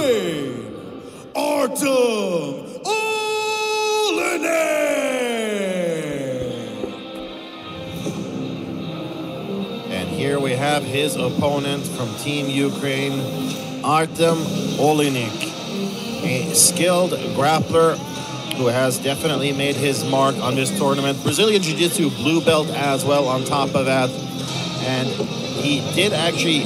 Ukraine, Артем Олійник. And here we have his opponent from Team Ukraine, Артем Олійник, a skilled grappler who has definitely made his mark on this tournament. Brazilian Jiu-Jitsu blue belt as well on top of that. And he did actually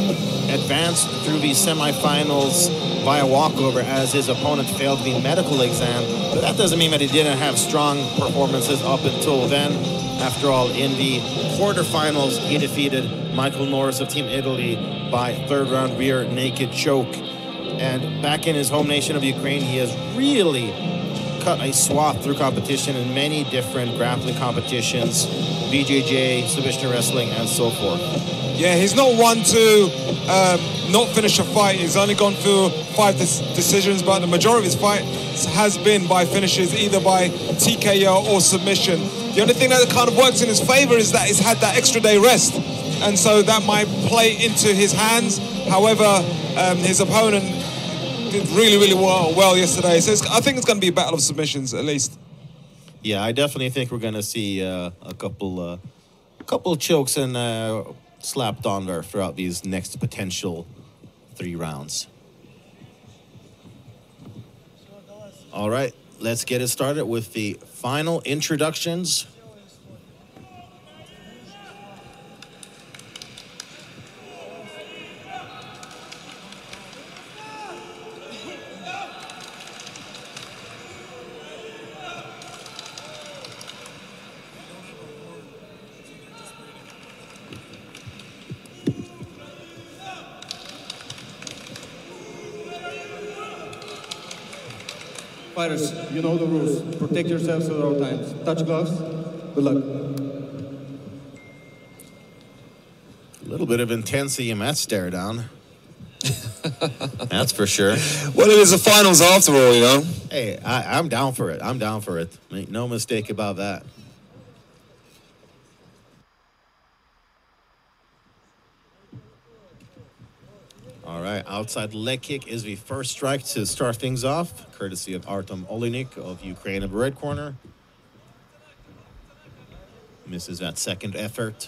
advance through the semifinals via walkover as his opponent failed the medical exam. But that doesn't mean that he didn't have strong performances up until then. After all, in the quarterfinals, he defeated Michael Norris of Team Italy by third round rear naked choke. And back in his home nation of Ukraine, he has really cut a swath through competition in many different grappling competitions, BJJ, submission wrestling, and so forth. Yeah, he's not one to not finish a fight. He's only gone through 5 decisions, but the majority of his fights has been by finishes, either by TKO or submission. The only thing that kind of works in his favor is that he's had that extra day rest, and so that might play into his hands. However, his opponent did really, really well yesterday. So I think it's going to be a battle of submissions, at least. Yeah, I definitely think we're going to see a couple chokes and slapped on there throughout these next potential 3 rounds. All right, let's get it started with the final introductions. Fighters, you know the rules. Protect yourselves at all times. Touch gloves. Good luck. A little bit of intensity in that stare down. That's for sure. Well, it is the finals after all, you know. Hey, I'm down for it. I'm down for it. Make no mistake about that. All right, outside leg kick is the first strike to start things off, courtesy of Артем Олійник of Ukraine in the red corner. Misses that second effort.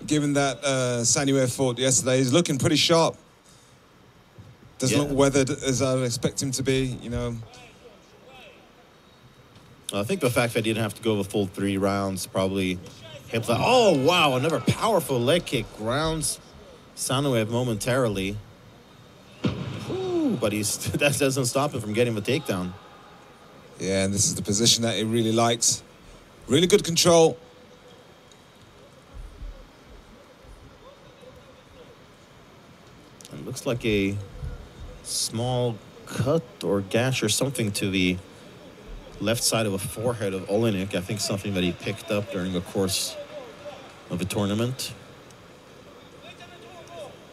Given that Sanuєv fought yesterday, he's looking pretty sharp. Doesn't look weathered as I would expect him to be, you know. I think the fact that he didn't have to go the full 3 rounds probably helped that. Oh, wow, another powerful leg kick grounds Sanuєv momentarily. Ooh, but that doesn't stop him from getting the takedown. Yeah, and this is the position that he really likes. Really good control. It looks like a small cut or gash or something to the left side of the forehead of Олійник. I think something that he picked up during the course of the tournament.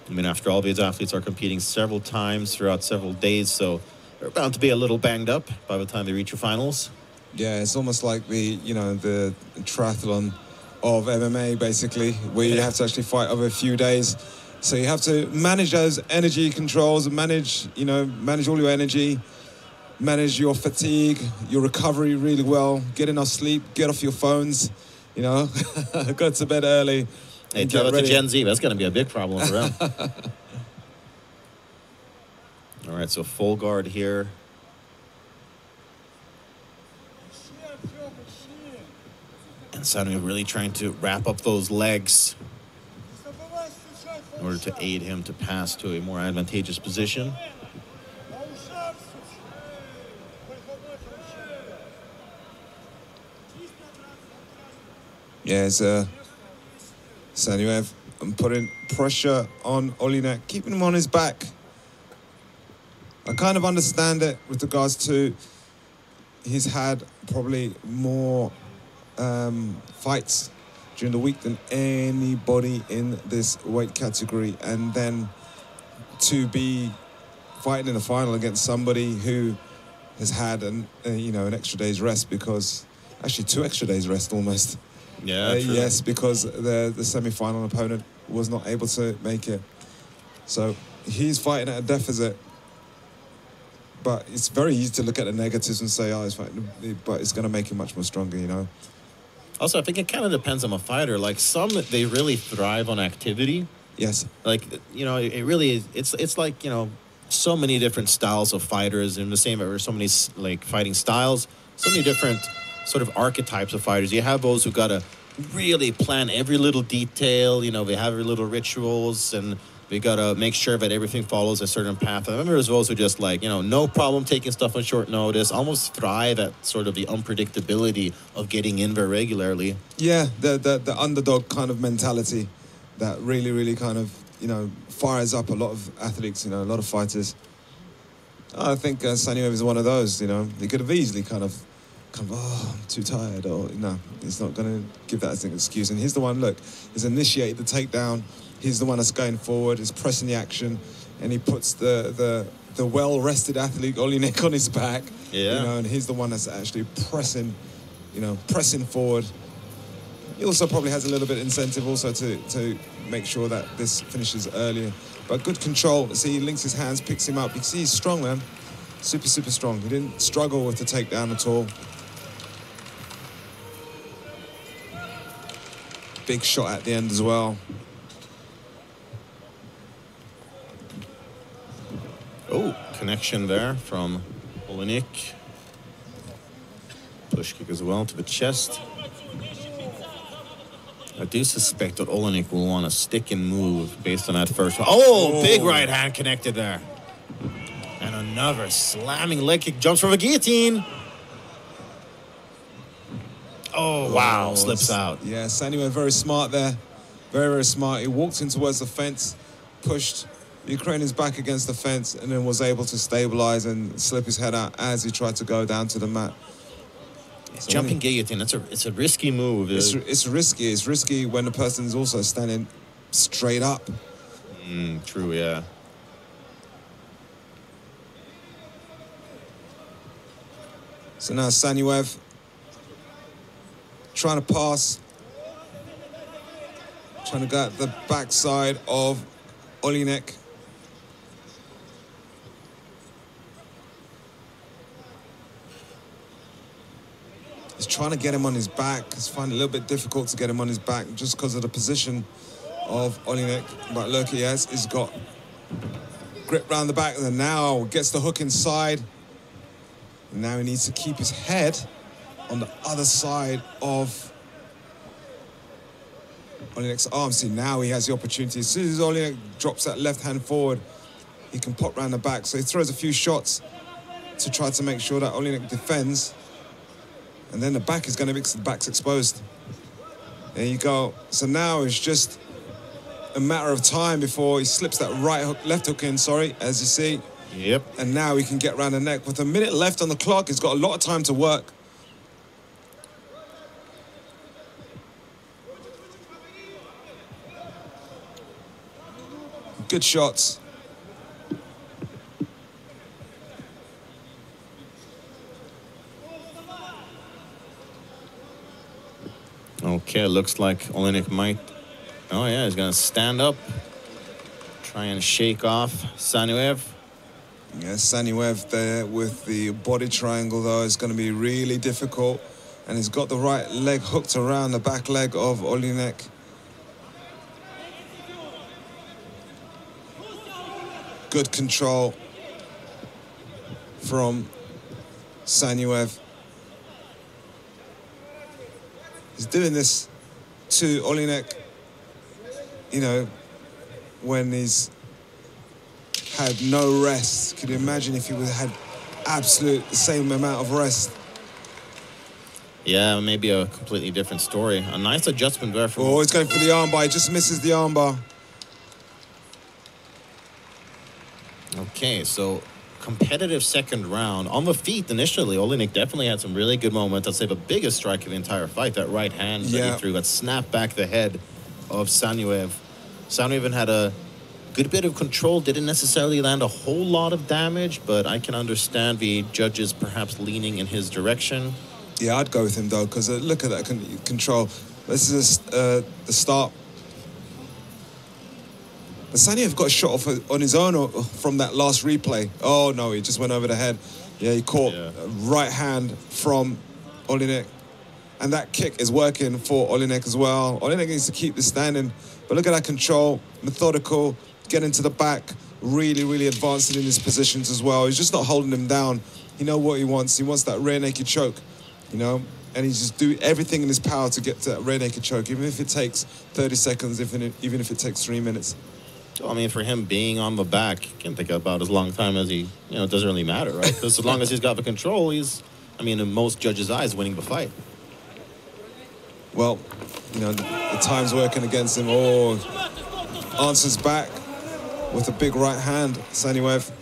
I mean, after all, these athletes are competing several times throughout several days, so they're bound to be a little banged up by the time they reach the finals. Yeah, it's almost like the triathlon of MMA, basically, where you have to actually fight over a few days. So you have to manage those energy controls and manage all your energy, manage your fatigue, your recovery really well, get enough sleep, get off your phones, you know, go to bed early. Hey, tell it to Gen Z, that's going to be a big problem for them. All right, so full guard here. And Sanuєv really trying to wrap up those legs in order to aid him to pass to a more advantageous position. Yeah, it's Sanuєv putting pressure on Олійник, keeping him on his back. I kind of understand it with regards to he's had probably more fights during the week than anybody in this weight category, and then to be fighting in the final against somebody who has had an extra day's rest, because actually 2 extra days rest almost. Yeah, yes, because the semi-final opponent was not able to make it. So he's fighting at a deficit. But it's very easy to look at the negatives and say, oh, he's fighting, but it's going to make him much more stronger, you know? Also, I think it kind of depends on a fighter. Like some, they really thrive on activity. Yes. Like, you know, it really is, it's like, you know, so many different styles of fighters in the same, or so many like fighting styles, so many different sort of archetypes of fighters. You have those who got to really plan every little detail, you know, they have every little rituals, and we got to make sure that everything follows a certain path. I remember there's those who just like, you know, no problem taking stuff on short notice, almost thrive at sort of the unpredictability of getting in very regularly. Yeah, the underdog kind of mentality that really, really kind of, you know, fires up a lot of athletes, you know, a lot of fighters. I think Sanuev is one of those, you know. He could have easily kind of, oh, I'm too tired, or, you know, he's not going to give that as an excuse. And he's the one, look, he's initiated the takedown. He's the one that's going forward, he's pressing the action, and he puts the well-rested athlete, Olійник, on his back. Yeah. You know, and he's the one that's actually pressing, you know, pressing forward. He also probably has a little bit of incentive also to make sure that this finishes earlier. But good control. See, he links his hands, picks him up. You can see he's strong, man. Super, super strong. He didn't struggle with the takedown at all. Big shot at the end as well. Oh, connection there from Olійник. Push kick as well to the chest. I do suspect that Olійnik will want to stick and move based on that first one. Oh, big right hand connected there. And another slamming leg kick, jumps from a guillotine. Oh, wow, slips out. Yeah, Sanuev very smart there. Very, very smart. He walked in towards the fence, pushed the Ukrainian's back against the fence, and then was able to stabilize and slip his head out as he tried to go down to the mat. So Jumping guillotine, it's a risky move. It's risky. It's risky when the person is also standing straight up. True, yeah. So now Sanuev trying to pass, trying to go at the backside of Olійник. He's trying to get him on his back. It's finding it a little bit difficult to get him on his back just because of the position of Olійnik. But look, he's got grip round the back, and then now gets the hook inside. And now he needs to keep his head on the other side of Olійnik's arm. See, now he has the opportunity. As soon as Olійnik drops that left hand forward, he can pop round the back. So he throws a few shots to try to make sure that Olійnik defends. And then the back is going to be, the back's exposed. There you go. So now it's just a matter of time before he slips that right hook, left hook in, sorry, as you see. Yep. And now he can get around the neck. With a minute left on the clock, he's got a lot of time to work. Good shots. Okay, looks like Olійnik might... Oh, yeah, he's going to stand up. Try and shake off Sanuev. Yeah, Sanuev there with the body triangle, though, is going to be really difficult. And he's got the right leg hooked around the back leg of Olійnik. Good control from Sanuev. He's doing this to Olійnik, you know, when he's had no rest. Can you imagine if he would have had absolute the same amount of rest? Yeah, maybe a completely different story. A nice adjustment there from... Oh, he's going for the armbar. He just misses the armbar. Okay, so competitive second round. On the feet initially, Olійnik definitely had some really good moments. I'd say the biggest strike of the entire fight, that right hand that he threw, that snapped back the head of Sanuev. Sanuev even had a good bit of control, didn't necessarily land a whole lot of damage, but I can understand the judges perhaps leaning in his direction. Yeah, I'd go with him, though, because look at that control. This is the start. But Sanuyev got a shot off on his own from that last replay. Oh, no, he just went over the head. Yeah, he caught right hand from Olійник. And that kick is working for Olійnik as well. Olійnik needs to keep this standing. But look at that control, methodical, getting to the back, really, really advancing in his positions as well. He's just not holding him down. He knows what he wants. He wants that rear naked choke, you know? And he's just doing everything in his power to get to that rear naked choke, even if it takes 30 seconds, even if it takes 3 minutes. Well, I mean, for him being on the back, can think about as long time as he, you know, it doesn't really matter, right? Because as long as he's got the control, he's, I mean, in most judges' eyes, winning the fight. Well, you know, the time's working against him. Oh, answers back with a big right hand, Sanuyev.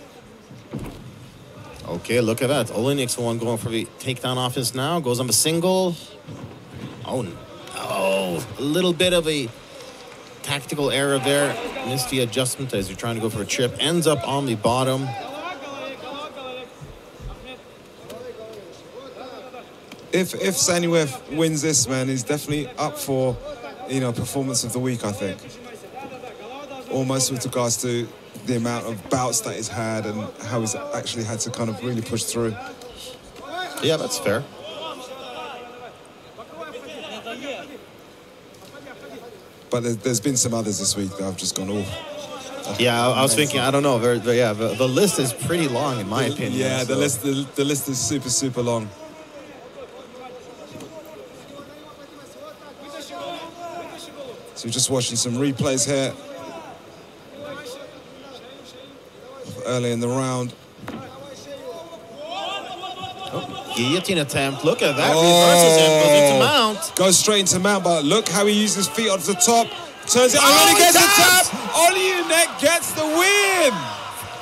Okay, look at that. Olійnik's the one going for the takedown offense now. Goes on the single. Oh, no. A little bit of a tactical error there. Missed the adjustment as you're trying to go for a trip. Ends up on the bottom. If Sanuyev wins this, man, he's definitely up for, you know, performance of the week, I think. Almost with regards to the amount of bouts that he's had and how he's actually had to kind of really push through. Yeah, that's fair. But there's been some others this week that have just gone off. Yeah, I was thinking, I don't know. The list is pretty long, in my opinion. Yeah, so. the list is super, super long. So we're just watching some replays here early in the round. Guillotine attempt. Look at that. Reverses him. Goes into mount. Goes straight into mount, but look how he uses his feet off the top. Turns it around and gets a tap. Olійник gets the win.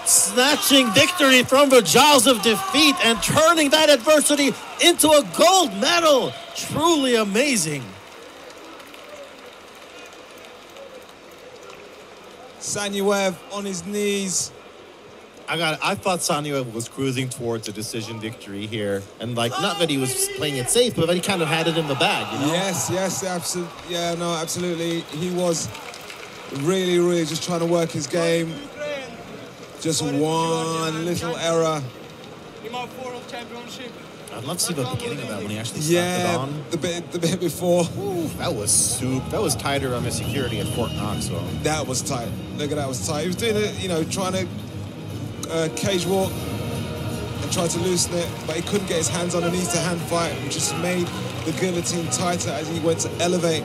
Snatching victory from the jaws of defeat and turning that adversity into a gold medal. Truly amazing. Sanuyev on his knees. I thought Sanuyev was cruising towards a decision victory here. And, like, not that he was playing it safe, but that he kind of had it in the bag, you know? Yes, absolutely. Yeah, no, absolutely. He was really, really just trying to work his game. Just one little error. I'd love to see the beginning of that when he actually slapped it on. The bit before. Ooh, that was tighter on the security at Fort Knox. So. That was tight. Look at that, was tight. He was doing it, you know, trying to cage walk and try to loosen it, but he couldn't get his hands underneath the hand fight, which just made the guillotine tighter as he went to elevate.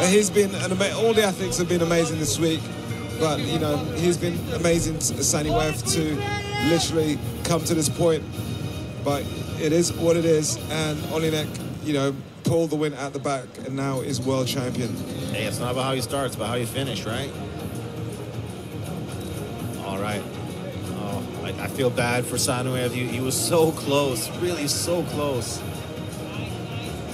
He's been all the athletes have been amazing this week, but you know he's been amazing, Sanuyev, to literally come to this point. But it is what it is, and Olійnik, you know, pulled the win at the back, and now is world champion. Hey, it's not about how you start; it's about how you finish, right? All right. Oh, I feel bad for Sanuyev. He was so close, really so close.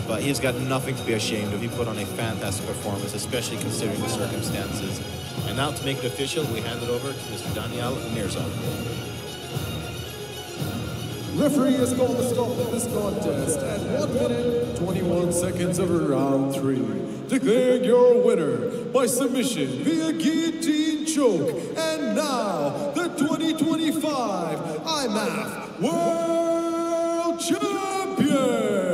But he's got nothing to be ashamed of. He put on a fantastic performance, especially considering the circumstances. And now to make it official, we hand it over to Mr. Daniel Mirza. Referee has called the stop of this contest at 1 minute, 21 seconds of round 3. Declaring your winner by submission via guillotine choke. And now, the 2025 IMAF World Champion!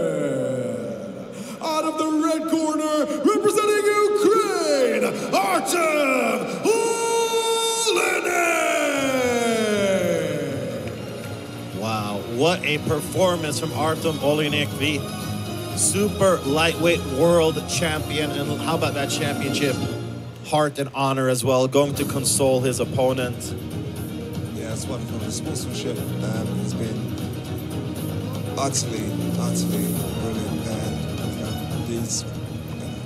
Out of the red corner, representing Ukraine, Артем Олійник! Wow, what a performance from Артем Олійник, the super lightweight world champion. And how about that championship? Heart and honor as well, going to console his opponent. Yeah, it's wonderful. The sportsmanship has been utterly brilliant.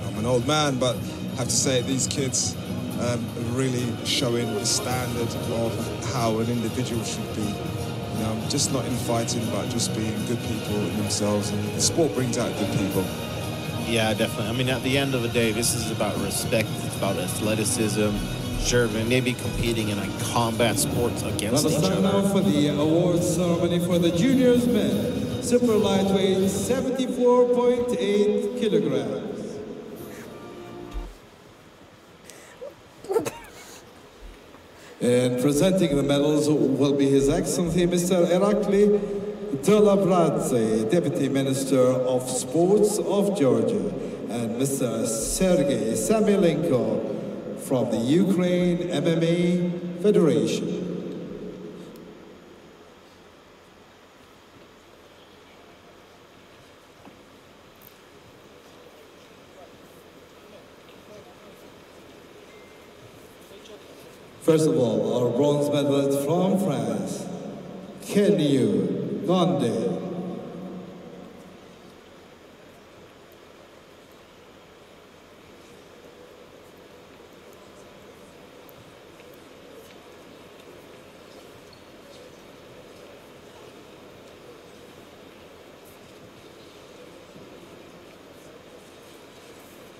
I'm an old man, but I have to say these kids are really showing the standard of how an individual should be. You know, just not in fighting, but just being good people in themselves. And the sport brings out good people. Yeah, definitely. I mean, at the end of the day, this is about respect. It's about athleticism. Sure, maybe competing in a combat sports against each other. Now for the awards ceremony for the juniors men. Super lightweight, 74.8 kilograms. And presenting the medals will be His Excellency Mr. Irakli Dolabradze, Deputy Minister of Sports of Georgia, and Mr. Sergei Samelenko from the Ukraine MMA Federation. First of all, our bronze medalist from France, Kenyu Gonde.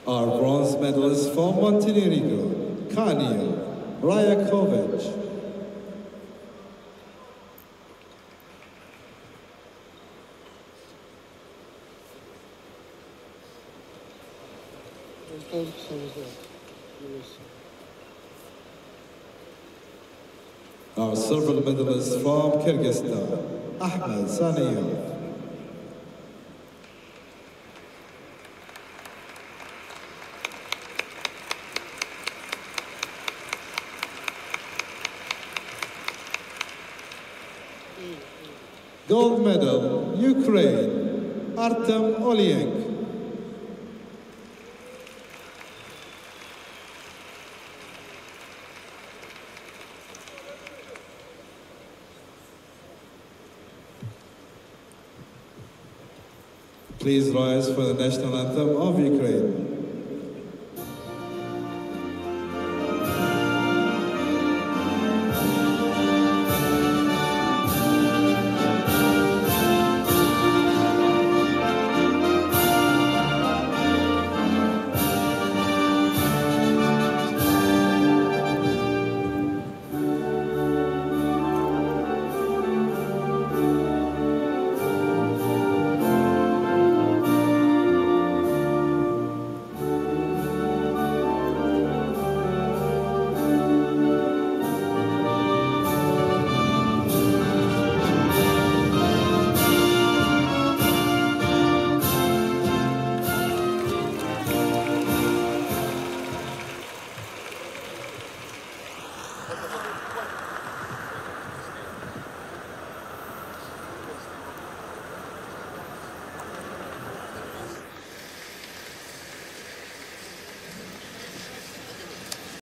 Our bronze medalist from Montenegro, Kanio Rajakovic. Our silver medalist from Kyrgyzstan, Ahmed Sanuyev. Gold medal, Ukraine, Artem Oleynik. Please rise for the national anthem of Ukraine.